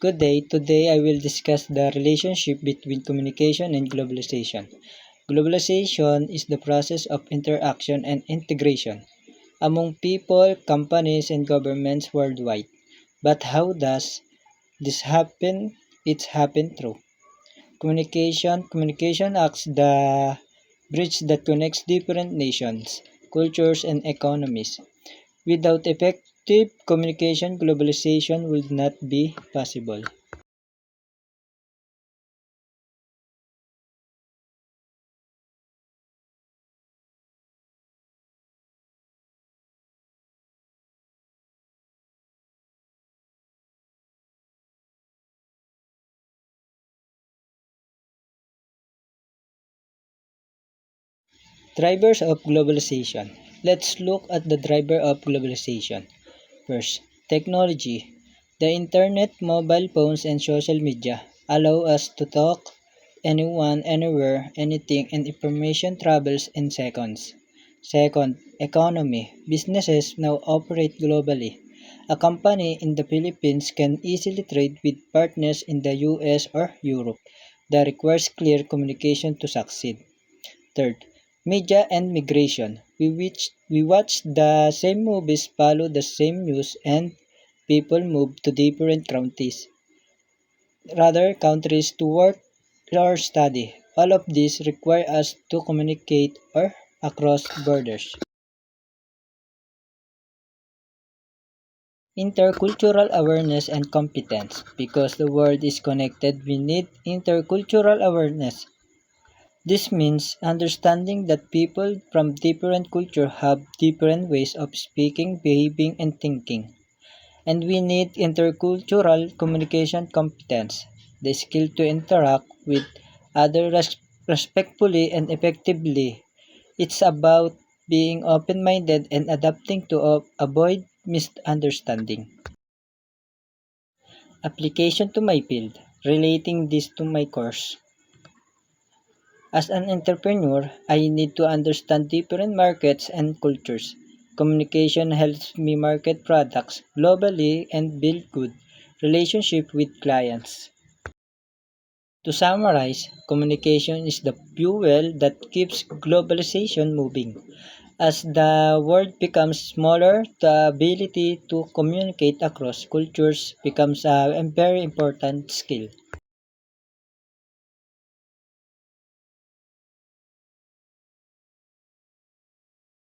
Good day. Today I will discuss the relationship between communication and globalization. Globalization is the process of interaction and integration among people, companies, and governments worldwide. But how does this happen? It's happened through communication. Communication acts the bridge that connects different nations, cultures, and economies. Without effective communication, globalization would not be possible. Drivers of globalization. Let's look at the driver of globalization. First, technology. The internet, mobile phones, and social media allow us to talk anyone, anywhere, anything, and information travels in seconds. Second, economy. Businesses now operate globally. A company in the Philippines can easily trade with partners in the US or Europe. That requires clear communication to succeed. Third, media and migration. We watch the same movies, follow the same news, and people move to different countries to work or study. All of this require us to communicate or across borders. Intercultural awareness and competence. Because the world is connected, we need intercultural awareness. This means understanding that people from different cultures have different ways of speaking, behaving, and thinking. And we need intercultural communication competence, the skill to interact with others respectfully and effectively. It's about being open-minded and adapting to avoid misunderstanding. Application to my field, relating this to my course. As an entrepreneur, I need to understand different markets and cultures. Communication helps me market products globally and build good relationship with clients. To summarize, communication is the fuel that keeps globalization moving. As the world becomes smaller, the ability to communicate across cultures becomes a very important skill.